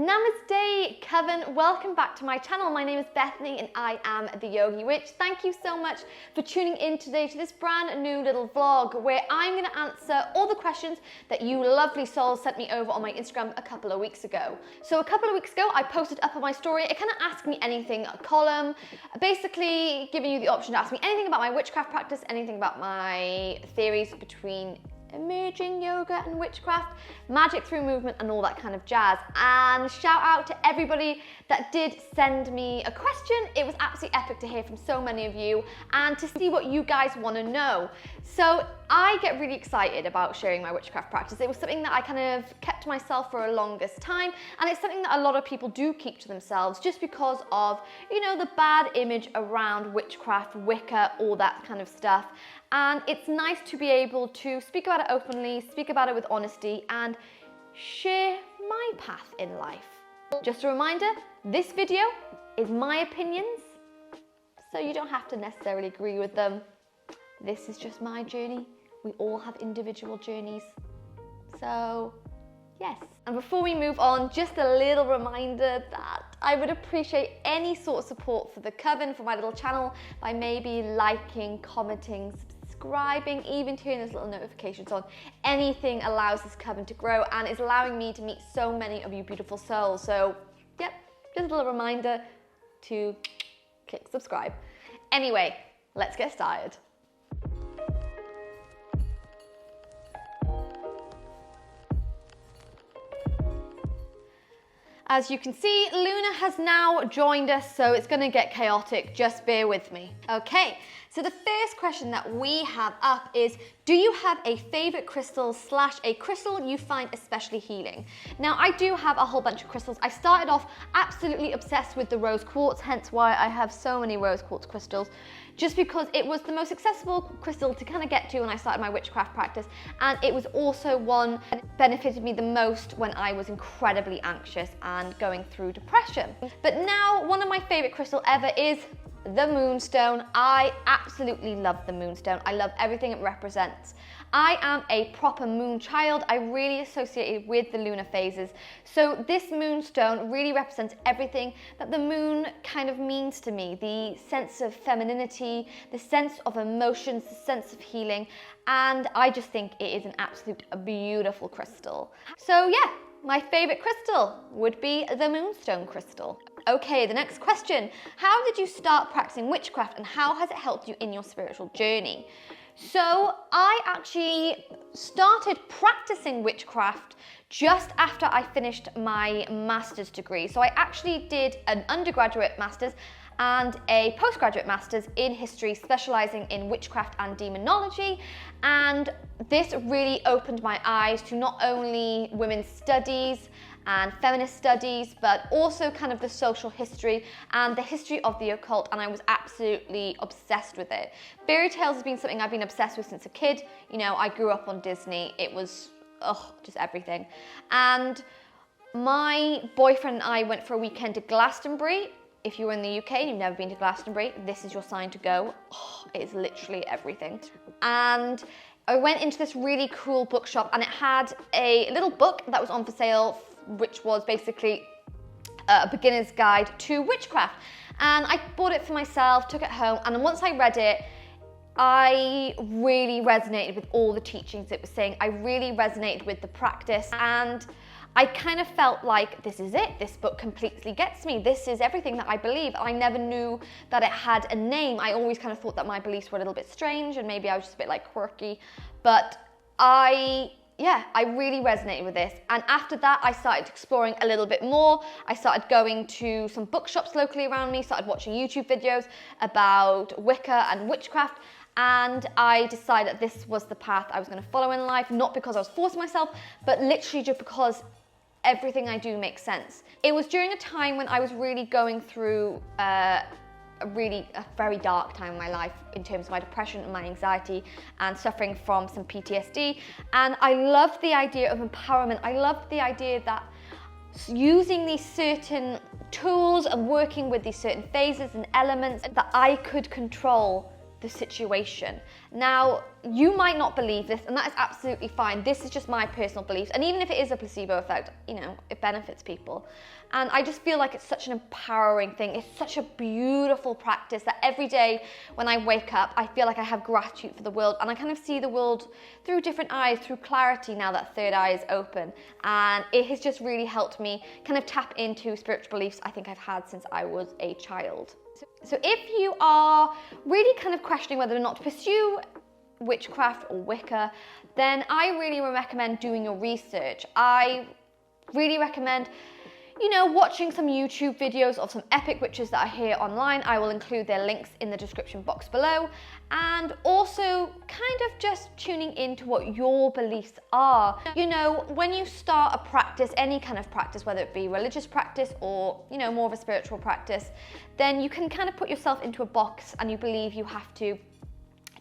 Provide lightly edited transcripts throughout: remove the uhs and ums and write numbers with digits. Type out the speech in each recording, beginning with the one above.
Namaste, Coven. Welcome back to my channel. My name is Bethany and I am the Yogi Witch. Thank you so much for tuning in today to this brand new little vlog where I'm going to answer all the questions that you lovely souls sent me over on my Instagram a couple of weeks ago. So a couple of weeks ago, I posted up on my story a kind of ask me anything column, basically giving you the option to ask me anything about my witchcraft practice, anything about my theories between emerging yoga and witchcraft, magic through movement and all that kind of jazz. And shout out to everybody that did send me a question. It was absolutely epic to hear from so many of you and to see what you guys want to know. So I get really excited about sharing my witchcraft practice. It was something that I kind of kept to myself for a longest time, and it's something that a lot of people do keep to themselves just because of, you know, the bad image around witchcraft, Wicca, all that kind of stuff. And it's nice to be able to speak about it openly, speak about it with honesty, and share my path in life. Just a reminder, this video is my opinions, so you don't have to necessarily agree with them. This is just my journey. We all have individual journeys. So, yes. And before we move on, just a little reminder that I would appreciate any sort of support for the Coven, for my little channel, by maybe liking, commenting, subscribing, even turning those little notifications on. Anything allows this Coven to grow and is allowing me to meet so many of you beautiful souls. So, yep, just a little reminder to click subscribe. Anyway, let's get started. As you can see, Luna has now joined us, so it's going to get chaotic. Just bear with me. Okay, so the first question that we have up is, do you have a favorite crystal / a crystal you find especially healing? Now, I do have a whole bunch of crystals. I started off absolutely obsessed with the rose quartz, hence why I have so many rose quartz crystals, just because it was the most accessible crystal to kind of get to when I started my witchcraft practice, and it was also one that benefited me the most when I was incredibly anxious and going through depression. But now, one of my favorite crystals ever is the moonstone. I absolutely love the moonstone. I love everything it represents. I am a proper moon child. I really associate it with the lunar phases. So this moonstone really represents everything that the moon kind of means to me. The sense of femininity, the sense of emotions, the sense of healing. And I just think it is an absolute beautiful crystal. So yeah, my favorite crystal would be the moonstone crystal. Okay, the next question. How did you start practicing witchcraft and how has it helped you in your spiritual journey? So I actually started practicing witchcraft just after I finished my master's degree. So I actually did an undergraduate master's and a postgraduate master's in history, specializing in witchcraft and demonology. And this really opened my eyes to not only women's studies and feminist studies, but also kind of the social history and the history of the occult, and I was absolutely obsessed with it. Fairy tales has been something I've been obsessed with since a kid. You know, I grew up on Disney. It was, just everything. And my boyfriend and I went for a weekend to Glastonbury. If you're in the UK and you've never been to Glastonbury, this is your sign to go. It is literally everything. And I went into this really cool bookshop and it had a little book that was on for sale, which was basically a beginner's guide to witchcraft. And I bought it for myself, took it home, and once I read it, I really resonated with all the teachings it was saying. I really resonated with the practice, and I kind of felt like, this is it. This book completely gets me. This is everything that I believe. I never knew that it had a name. I always kind of thought that my beliefs were a little bit strange and maybe I was just a bit like quirky, but I really resonated with this. And after that, I started exploring a little bit more. I started going to some bookshops locally around me, started watching YouTube videos about Wicca and witchcraft, and I decided that this was the path I was going to follow in life, not because I was forcing myself, but literally just because everything I do makes sense. It was during a time when I was really going through a very dark time in my life in terms of my depression and my anxiety and suffering from some PTSD. And I loved the idea of empowerment. I loved the idea that using these certain tools and working with these certain phases and elements that I could control the situation. Now, you might not believe this, and that is absolutely fine. This is just my personal beliefs. And even if it is a placebo effect, you know, it benefits people. And I just feel like it's such an empowering thing. It's such a beautiful practice that every day when I wake up, I feel like I have gratitude for the world, and I kind of see the world through different eyes, through clarity now that third eye is open. And it has just really helped me kind of tap into spiritual beliefs I think I've had since I was a child. So if you are really kind of questioning whether or not to pursue witchcraft or Wicca, then I really recommend doing your research. I really recommend, you know, watching some YouTube videos of some epic witches that are here online. I will include their links in the description box below. And also kind of just tuning into what your beliefs are. You know, when you start a practice, any kind of practice, whether it be religious practice or, you know, more of a spiritual practice, then you can kind of put yourself into a box and you believe you have to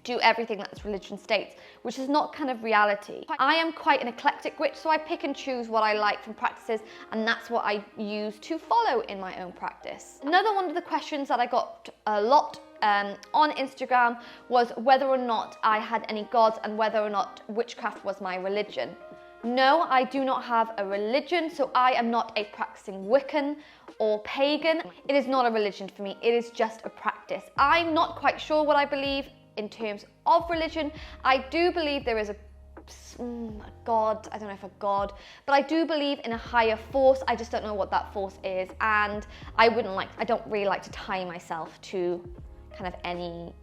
do everything that religion states, which is not kind of reality. I am quite an eclectic witch, so I pick and choose what I like from practices, and that's what I use to follow in my own practice. Another one of the questions that I got a lot on Instagram was whether or not I had any gods and whether or not witchcraft was my religion. No, I do not have a religion, so I am not a practicing Wiccan or pagan. It is not a religion for me, it is just a practice. I'm not quite sure what I believe in terms of religion. I do believe there is a God, I don't know if a God, but I do believe in a higher force. I just don't know what that force is, and I don't really like to tie myself to kind of any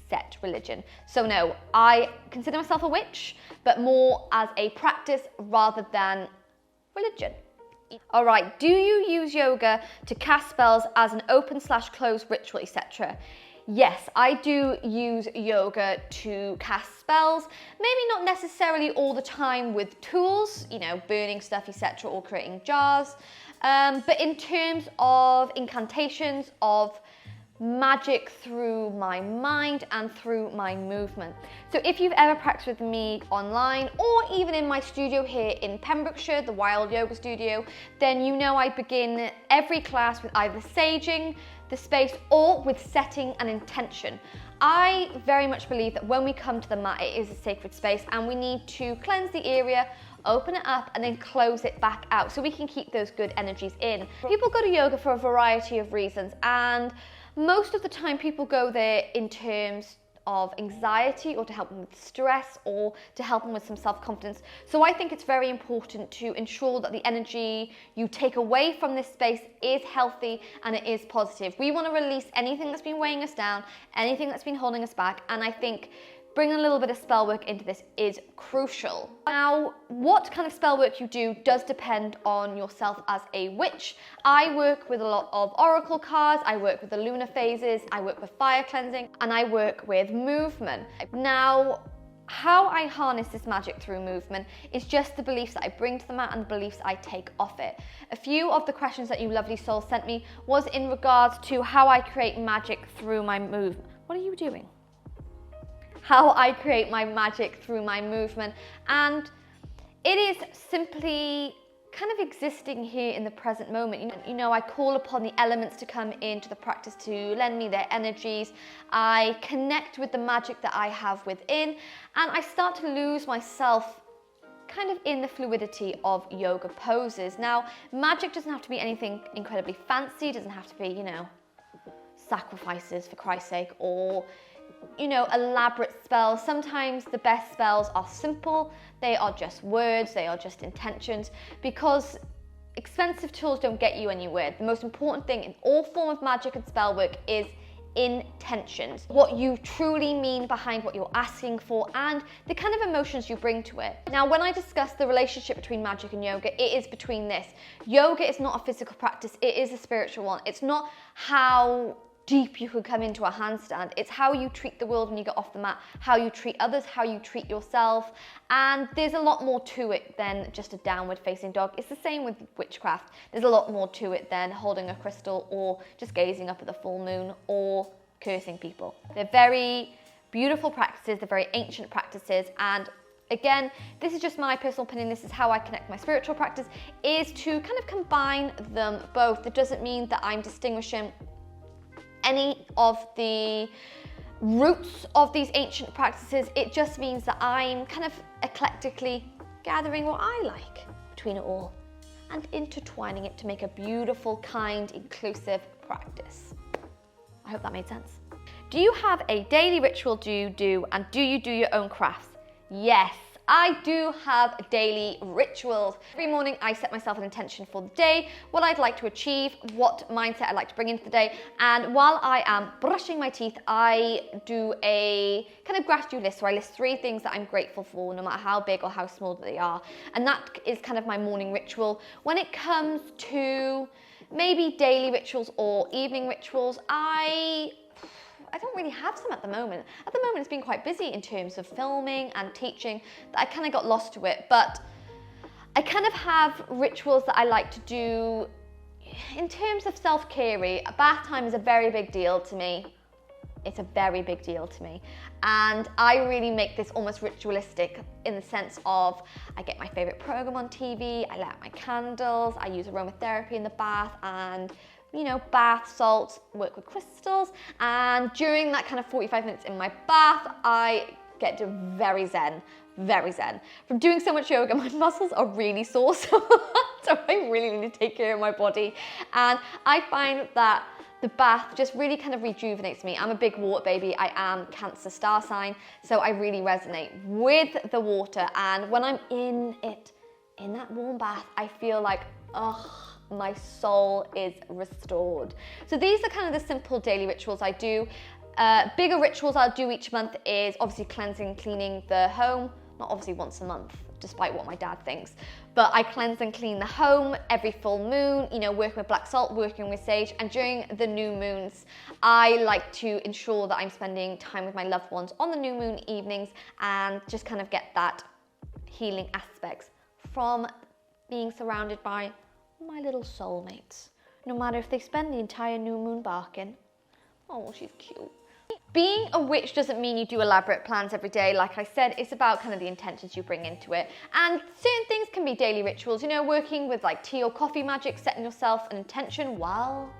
set religion. So no, I consider myself a witch, but more as a practice rather than religion. All right, do you use yoga to cast spells as an open/closed ritual, etc.? Yes, I do use yoga to cast spells, maybe not necessarily all the time with tools, you know, burning stuff, etc., or creating jars, but in terms of incantations, of magic through my mind and through my movement. So if you've ever practiced with me online or even in my studio here in Pembrokeshire, the Wild Yoga Studio, then you know I begin every class with either saging the space or with setting an intention. I very much believe that when we come to the mat, it is a sacred space and we need to cleanse the area, open it up and then close it back out so we can keep those good energies in. People go to yoga for a variety of reasons, and most of the time people go there in terms of anxiety or to help them with stress or to help them with some self-confidence. So I think it's very important to ensure that the energy you take away from this space is healthy and it is positive. We want to release anything that's been weighing us down, anything that's been holding us back, and I think bringing a little bit of spell work into this is crucial. Now, what kind of spell work you do does depend on yourself as a witch. I work with a lot of oracle cards, I work with the lunar phases, I work with fire cleansing, and I work with movement. Now, how I harness this magic through movement is just the beliefs that I bring to the mat and the beliefs I take off it. A few of the questions that you lovely souls sent me was in regards to how I create magic through my movement. What are you doing? How I create my magic through my movement, and it is simply kind of existing here in the present moment. You know, I call upon the elements to come into the practice to lend me their energies. I connect with the magic that I have within, and I start to lose myself kind of in the fluidity of yoga poses. Now, magic doesn't have to be anything incredibly fancy, it doesn't have to be, you know, sacrifices for Christ's sake, or you know, elaborate spells. Sometimes the best spells are simple, they are just words, they are just intentions, because expensive tools don't get you anywhere. The most important thing in all form of magic and spell work is intentions, what you truly mean behind what you're asking for and the kind of emotions you bring to it. Now, when I discuss the relationship between magic and yoga, it is between this. Yoga is not a physical practice, it is a spiritual one. It's not how deep you could come into a handstand. It's how you treat the world when you get off the mat, how you treat others, how you treat yourself, and there's a lot more to it than just a downward facing dog. It's the same with witchcraft. There's a lot more to it than holding a crystal or just gazing up at the full moon or cursing people. They're very beautiful practices, they're very ancient practices, and again, this is just my personal opinion, this is how I connect my spiritual practice, is to kind of combine them both. It doesn't mean that I'm distinguishing any of the roots of these ancient practices. It just means that I'm kind of eclectically gathering what I like between it all and intertwining it to make a beautiful, kind, inclusive practice. I hope that made sense. Do you have a daily ritual and do you do your own crafts? Yes, I do have daily rituals. Every morning I set myself an intention for the day, what I'd like to achieve, what mindset I'd like to bring into the day, and while I am brushing my teeth, I do a kind of gratitude list where I list 3 things that I'm grateful for, no matter how big or how small they are, and that is kind of my morning ritual. When it comes to maybe daily rituals or evening rituals, I don't really have some at the moment. At the moment, it's been quite busy in terms of filming and teaching that I kind of got lost to it. But I kind of have rituals that I like to do in terms of self-care. Bath time is a very big deal to me. It's a very big deal to me. And I really make this almost ritualistic in the sense of I get my favorite program on TV, I light my candles, I use aromatherapy in the bath and bath salts, work with crystals, and during that kind of 45 minutes in my bath, I get to very zen. From doing so much yoga, my muscles are really sore, so I really need to take care of my body. And I find that the bath just really kind of rejuvenates me. I'm a big water baby. I am Cancer star sign, so I really resonate with the water. And when I'm in that warm bath, I feel like, my soul is restored. So these are kind of the simple daily rituals I do. Bigger rituals I'll do each month is obviously cleansing, cleaning the home. Not obviously once a month, despite what my dad thinks. But I cleanse and clean the home every full moon, working with black salt, working with sage. And during the new moons, I like to ensure that I'm spending time with my loved ones on the new moon evenings and just kind of get that healing aspects from being surrounded by my little soulmates, no matter if they spend the entire new moon barking. Oh, she's cute. Being a witch doesn't mean you do elaborate plans every day. Like I said, it's about kind of the intentions you bring into it. And certain things can be daily rituals, working with like tea or coffee magic, setting yourself an intention while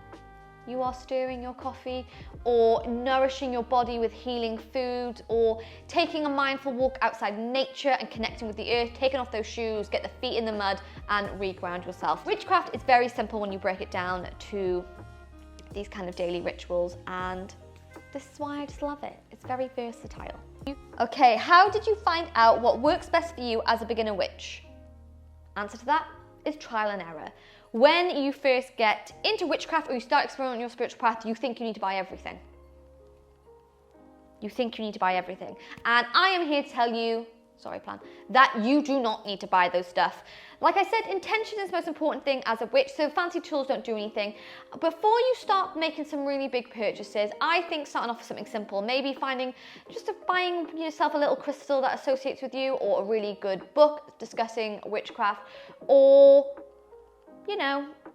you are stirring your coffee, or nourishing your body with healing food, or taking a mindful walk outside nature and connecting with the earth, taking off those shoes, get the feet in the mud and reground yourself. Witchcraft is very simple when you break it down to these kind of daily rituals, and this is why I just love it. It's very versatile. Okay, how did you find out what works best for you as a beginner witch? Answer to that is trial and error. When you first get into witchcraft or you start exploring your spiritual path, you think you need to buy everything. And I am here to tell you, that you do not need to buy those stuff. Like I said, intention is the most important thing as a witch, so fancy tools don't do anything. Before you start making some really big purchases, I think starting off with something simple, maybe buying yourself a little crystal that associates with you, or a really good book discussing witchcraft, or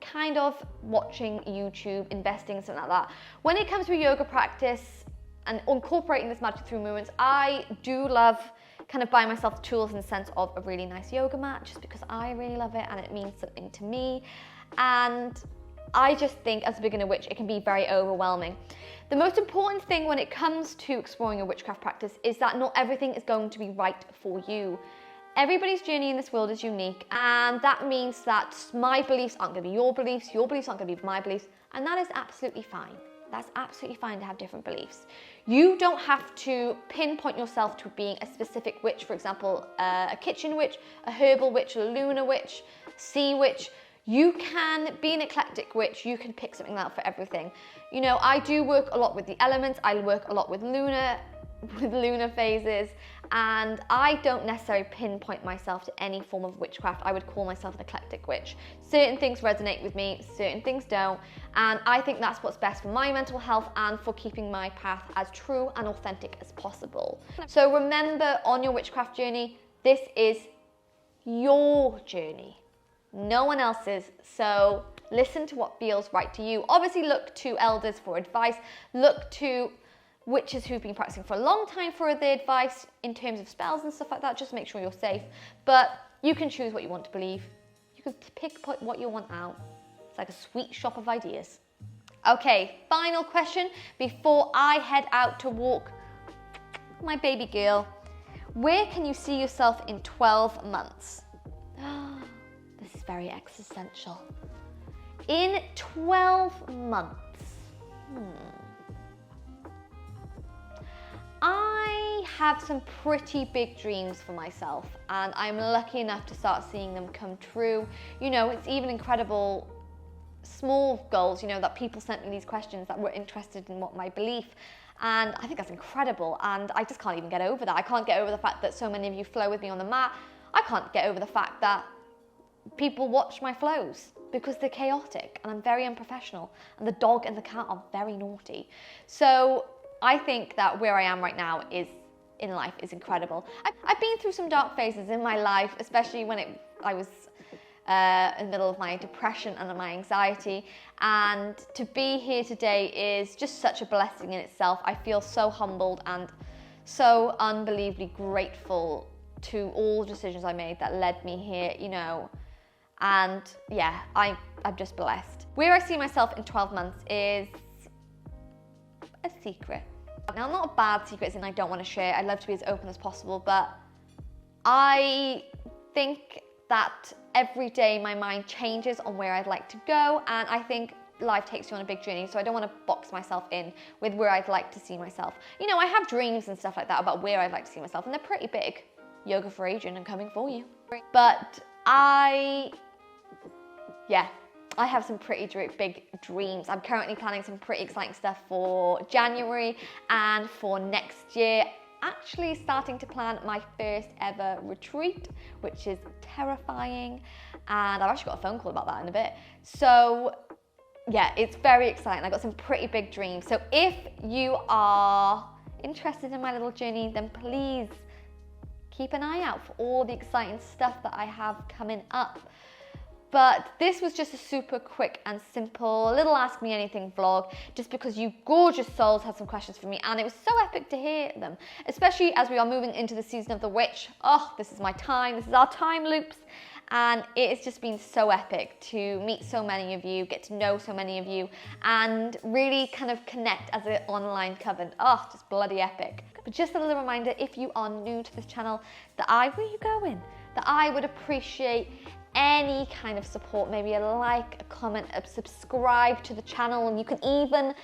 kind of watching YouTube, investing, something like that. When it comes to yoga practice and incorporating this magic through movements, I do love kind of buying myself tools in the sense of a really nice yoga mat, just because I really love it and it means something to me. And I just think as a beginner witch, it can be very overwhelming. The most important thing when it comes to exploring your witchcraft practice is that not everything is going to be right for you. Everybody's journey in this world is unique, and that means that my beliefs aren't going to be your beliefs aren't going to be my beliefs, and that is absolutely fine. That's absolutely fine to have different beliefs. You don't have to pinpoint yourself to being a specific witch, for example, a kitchen witch, a herbal witch, a lunar witch, sea witch. You can be an eclectic witch. You can pick something out for everything. I do work a lot with the elements. I work a lot with lunar phases, and I don't necessarily pinpoint myself to any form of witchcraft. I would call myself an eclectic witch. Certain things resonate with me, certain things don't, and I think that's what's best for my mental health and for keeping my path as true and authentic as possible. So remember, on your witchcraft journey, this is your journey, no one else's. So listen to what feels right to you. Obviously look to elders for advice, look to witches who've been practicing for a long time for their advice in terms of spells and stuff like that, just to make sure you're safe. But you can choose what you want to believe. You can pick what you want out. It's like a sweet shop of ideas. Okay, final question before I head out to walk my baby girl. Where can you see yourself in 12 months? This is very existential. In 12 months. I have some pretty big dreams for myself, and I'm lucky enough to start seeing them come true. You know, it's even incredible small goals, you know, that people sent me these questions that were interested in what my belief, and I think that's incredible, and I just can't even get over that. I can't get over the fact that so many of you flow with me on the mat. I can't get over the fact that people watch my flows because they're chaotic and I'm very unprofessional, and the dog and the cat are very naughty. So I think that where I am right now in life is incredible. I've been through some dark phases in my life, especially when I was in the middle of my depression and my anxiety, and to be here today is just such a blessing in itself. I feel so humbled and so unbelievably grateful to all the decisions I made that led me here, you know, and yeah, I'm just blessed. Where I see myself in 12 months is a secret. Now, not a bad secret, as in I don't want to share. I'd love to be as open as possible, but I think that every day my mind changes on where I'd like to go, and I think life takes you on a big journey, so I don't want to box myself in with where I'd like to see myself. You know, I have dreams and stuff like that about where I'd like to see myself, and they're pretty big. Yoga for Adrian and coming for you. But I have some pretty big dreams. I'm currently planning some pretty exciting stuff for January and for next year. Actually starting to plan my first ever retreat, which is terrifying, and I've actually got a phone call about that in a bit. So yeah, it's very exciting. I've got some pretty big dreams. So if you are interested in my little journey, then please keep an eye out for all the exciting stuff that I have coming up. But this was just a super quick and simple little Ask Me Anything vlog, just because you gorgeous souls had some questions for me, and it was so epic to hear them, especially as we are moving into the season of the witch. Oh, this is my time, this is our time loops, and it has just been so epic to meet so many of you, get to know so many of you, and really kind of connect as an online coven. Oh, just bloody epic. But just a little reminder, if you are new to this channel, that where are you going? That I would appreciate any kind of support, maybe a like, a comment, a subscribe to the channel, and you can even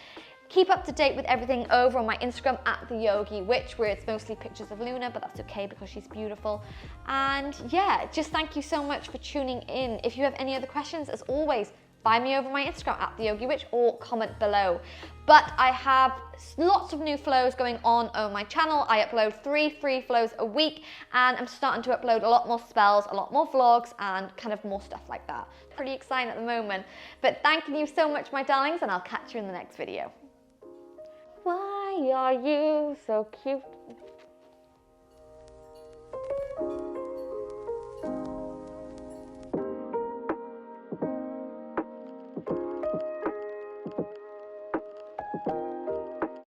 keep up to date with everything over on my Instagram at The Yogi Witch, where it's mostly pictures of Luna, but that's okay because she's beautiful. And yeah, just thank you so much for tuning in. If you have any other questions, as always, find me over my Instagram at The Yogi Witch or comment below. But I have lots of new flows going on my channel. I upload 3 free flows a week, and I'm starting to upload a lot more spells, a lot more vlogs, and kind of more stuff like that. Pretty exciting at the moment. But thank you so much, my darlings, and I'll catch you in the next video. Why are you so cute?